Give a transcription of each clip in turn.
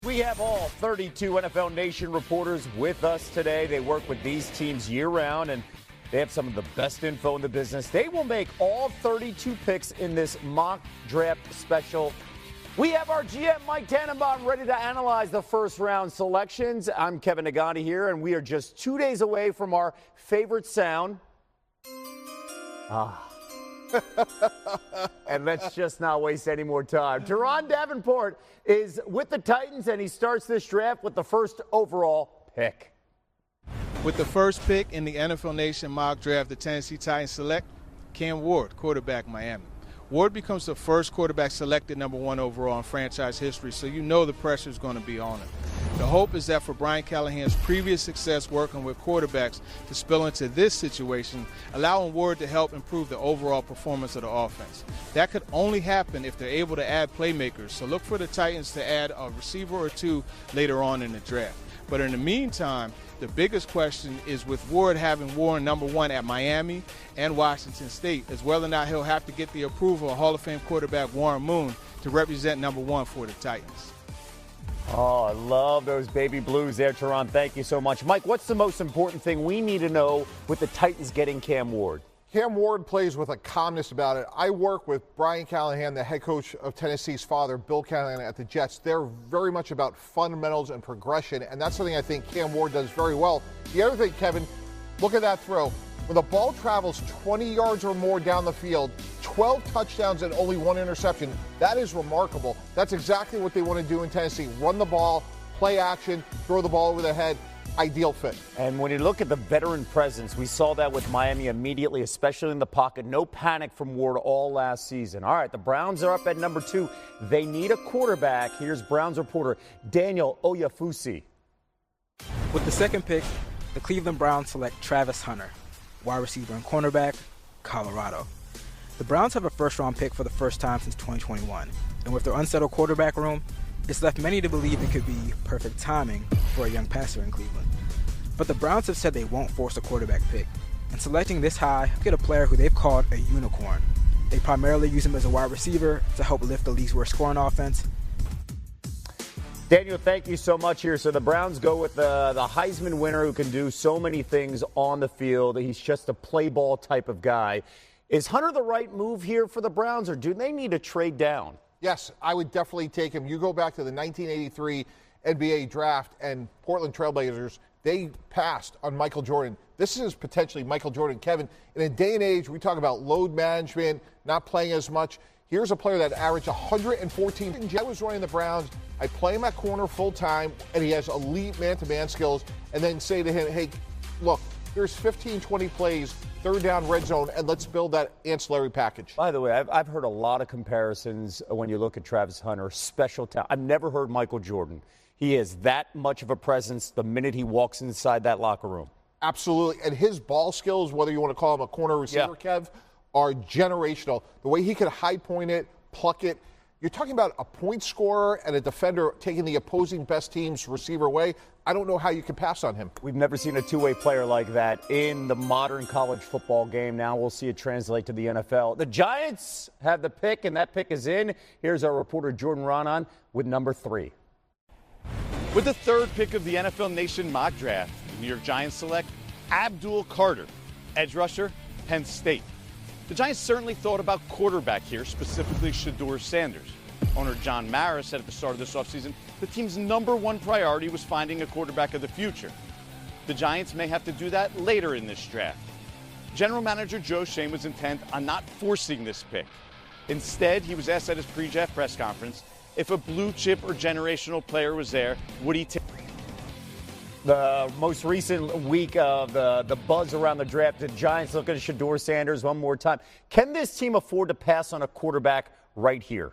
We have all 32 NFL Nation reporters with us today. They work with these teams year-round, and they have some of the best info in the business. They will make all 32 picks in this mock draft special. We have our GM, Mike Tannenbaum, ready to analyze the first-round selections. I'm Kevin Nagani here, and we are just 2 days away from our favorite sound. And let's just not waste any more time. Teron Davenport is with the Titans, and he starts this draft with the first overall pick. With the first pick in the NFL Nation mock draft, the Tennessee Titans select Cam Ward, quarterback, Miami. Ward becomes the first quarterback selected number 1 overall in franchise history, so you know the pressure is going to be on him. The hope is that for Brian Callahan's previous success working with quarterbacks to spill into this situation, allowing Ward to help improve the overall performance of the offense. That could only happen if they're able to add playmakers, so look for the Titans to add a receiver or two later on in the draft. But in the meantime, the biggest question is with Ward having worn number 1 at Miami and Washington State, is whether or not he'll have to get the approval of Hall of Fame quarterback Warren Moon to represent number 1 for the Titans. Oh, I love those baby blues there, Teron. Thank you so much. Mike, what's the most important thing we need to know with the Titans getting Cam Ward? Cam Ward plays with a calmness about it. I work with Brian Callahan, the head coach of Tennessee's father, Bill Callahan, at the Jets. They're very much about fundamentals and progression, and that's something I think Cam Ward does very well. The other thing, Kevin, look at that throw. When the ball travels 20 yards or more down the field, 12 touchdowns and only 1 interception, that is remarkable. That's exactly what they want to do in Tennessee. Run the ball, play action, throw the ball over the head. Ideal fit. And when you look at the veteran presence, we saw that with Miami immediately, especially in the pocket. No panic from Ward all last season. All right, the Browns are up at number 2. They need a quarterback. Here's Browns reporter Daniel Oyafusi. With the second pick, the Cleveland Browns select Travis Hunter, wide receiver and cornerback, Colorado. The Browns have a first-round pick for the first time since 2021, and with their unsettled quarterback room, it's left many to believe it could be perfect timing for a young passer in Cleveland. But the Browns have said they won't force a quarterback pick, and selecting this high, get a player who they've called a unicorn. They primarily use him as a wide receiver to help lift the league's worst scoring offense. Daniel, thank you so much here. So the Browns go with the Heisman winner who can do so many things on the field. He's just a play ball type of guy. Is Hunter the right move here for the Browns, or do they need to trade down? Yes, I would definitely take him. You go back to the 1983 NBA draft and Portland Trailblazers, they passed on Michael Jordan. This is potentially Michael Jordan. Kevin, in a day and age, we talk about load management, not playing as much. Here's a player that averaged 114. I was running the Browns. I play him at corner full time, and he has elite man-to-man skills. And then say to him, hey, look, here's 15, 20 plays, third down, red zone, and let's build that ancillary package. By the way, I've heard a lot of comparisons when you look at Travis Hunter, special talent. I've never heard Michael Jordan. He is that much of a presence the minute he walks inside that locker room. Absolutely. And his ball skills, whether you want to call him a corner receiver, Kev, are generational. The way he can high point it, pluck it. You're talking about a point scorer and a defender taking the opposing best team's receiver away. I don't know how you can pass on him. We've never seen a two-way player like that in the modern college football game. Now we'll see it translate to the NFL. The Giants have the pick, and that pick is in. Here's our reporter Jordan Ronan with number 3. With the third pick of the NFL Nation mock draft, the New York Giants select Abdul Carter, edge rusher, Penn State. The Giants certainly thought about quarterback here, specifically Shedeur Sanders. Owner John Mara said at the start of this offseason the team's number 1 priority was finding a quarterback of the future. The Giants may have to do that later in this draft. General Manager Joe Schoen was intent on not forcing this pick. Instead, he was asked at his pre-draft press conference if a blue chip or generational player was there, would he take? The most recent week of the buzz around the draft, the Giants looking at Shedeur Sanders one more time. Can this team afford to pass on a quarterback right here?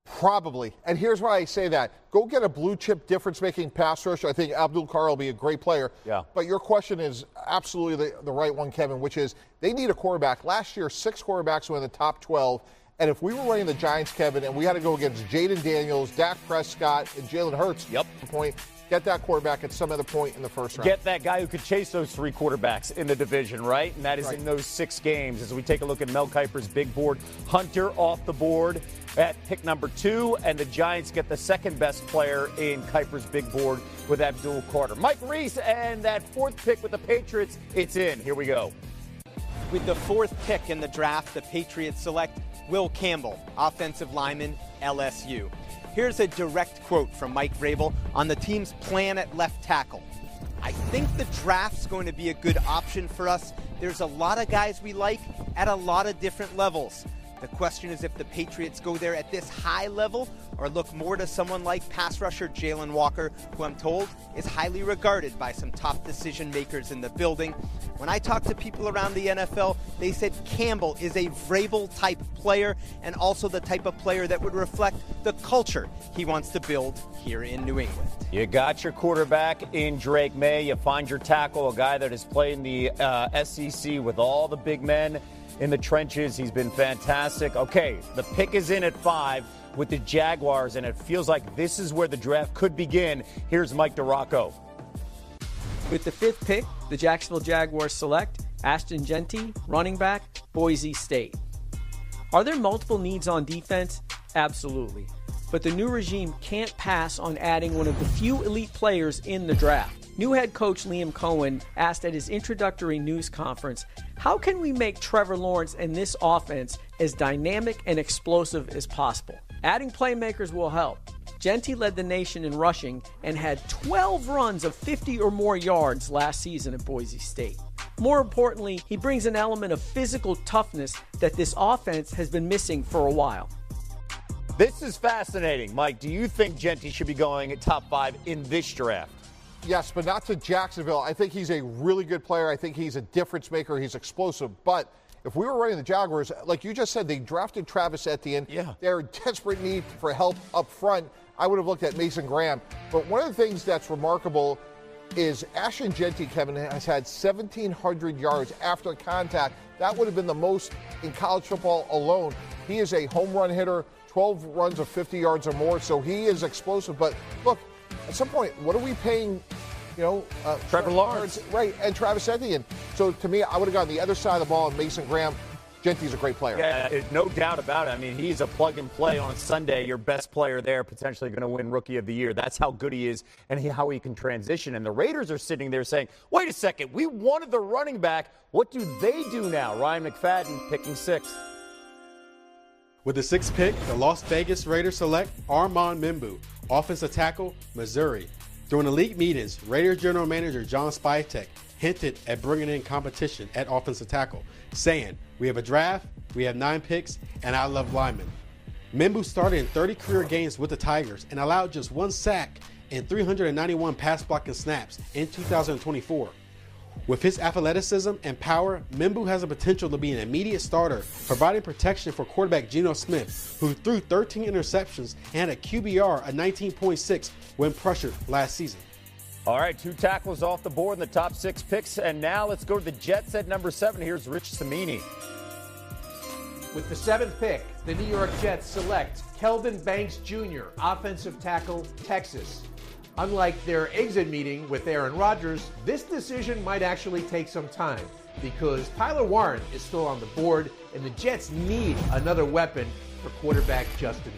Probably. And here's why I say that. Go get a blue chip difference-making pass rusher. I think Abdul Carter will be a great player. Yeah. But your question is absolutely the right one, Kevin, which is they need a quarterback. Last year, 6 quarterbacks were in the top 12. And if we were running the Giants, Kevin, and we had to go against Jayden Daniels, Dak Prescott, and Jalen Hurts, get that quarterback at some other point in the first round. Get that guy who could chase those 3 quarterbacks in the division, right? And that is in those 6 games. As we take a look at Mel Kiper's big board, Hunter off the board. at pick number 2, and the Giants get the second best player in Kuiper's big board with Abdul Carter. Mike Reese, and that 4th pick with the Patriots, it's in. Here we go. With the 4th pick in the draft, the Patriots select Will Campbell, offensive lineman, LSU. Here's a direct quote from Mike Vrabel on the team's plan at left tackle. I think the draft's going to be a good option for us. There's a lot of guys we like at a lot of different levels. The question is if the Patriots go there at this high level or look more to someone like pass rusher Jalen Walker, who I'm told is highly regarded by some top decision makers in the building. When I talked to people around the NFL, they said Campbell is a Vrabel-type player and also the type of player that would reflect the culture he wants to build here in New England. You got your quarterback in Drake May. You find your tackle, a guy that has played in the SEC with all the big men in the trenches. He's been fantastic. Okay, the pick is in at 5 with the Jaguars, and it feels like this is where the draft could begin. Here's Mike DiRocco. With the 5th pick, the Jacksonville Jaguars select Ashton Jeanty, running back, Boise State. Are there multiple needs on defense? Absolutely. But the new regime can't pass on adding one of the few elite players in the draft. New head coach Liam Cohen asked at his introductory news conference, how can we make Trevor Lawrence and this offense as dynamic and explosive as possible? Adding playmakers will help. Jeanty led the nation in rushing and had 12 runs of 50 or more yards last season at Boise State. More importantly, he brings an element of physical toughness that this offense has been missing for a while. This is fascinating. Mike, do you think Jeanty should be going at top 5 in this draft? Yes, but not to Jacksonville. I think he's a really good player. I think he's a difference maker. He's explosive. But if we were running the Jaguars, like you just said, they drafted Travis Etienne. Yeah. They're in desperate need for help up front. I would have looked at Mason Graham. But one of the things that's remarkable is Ashton Jeanty, Kevin, has had 1,700 yards after contact. That would have been the most in college football alone. He is a home run hitter, 12 runs of 50 yards or more, so he is explosive. But look, at some point, what are we paying, Trevor Lawrence? Right, and Travis Etienne. So to me, I would have gone the other side of the ball, and Mason Graham. Jeanty's a great player. Yeah, no doubt about it. I mean, he's a plug-and-play on Sunday. Your best player there, potentially going to win Rookie of the Year. That's how good he is and how he can transition. And the Raiders are sitting there saying, wait a second, we wanted the running back. What do they do now? Ryan McFadden picking 6th. With the 6th pick, the Las Vegas Raiders select Armand Membu, offensive tackle, Missouri. During the league meetings, Raiders general manager John Spytek hinted at bringing in competition at offensive tackle, saying, we have a draft, we have 9 picks, and I love linemen. Membu started in 30 career games with the Tigers and allowed just 1 sack and 391 pass blocking snaps in 2024. With his athleticism and power, Membu has the potential to be an immediate starter, providing protection for quarterback Geno Smith, who threw 13 interceptions and had a QBR of 19.6 when pressured last season. All right, 2 tackles off the board in the top 6 picks. And now let's go to the Jets at number 7. Here's Rich Cimini. With the 7th pick, the New York Jets select Kelvin Banks Jr., offensive tackle, Texas. Unlike their exit meeting with Aaron Rodgers, this decision might actually take some time because Tyler Warren is still on the board and the Jets need another weapon for quarterback Justin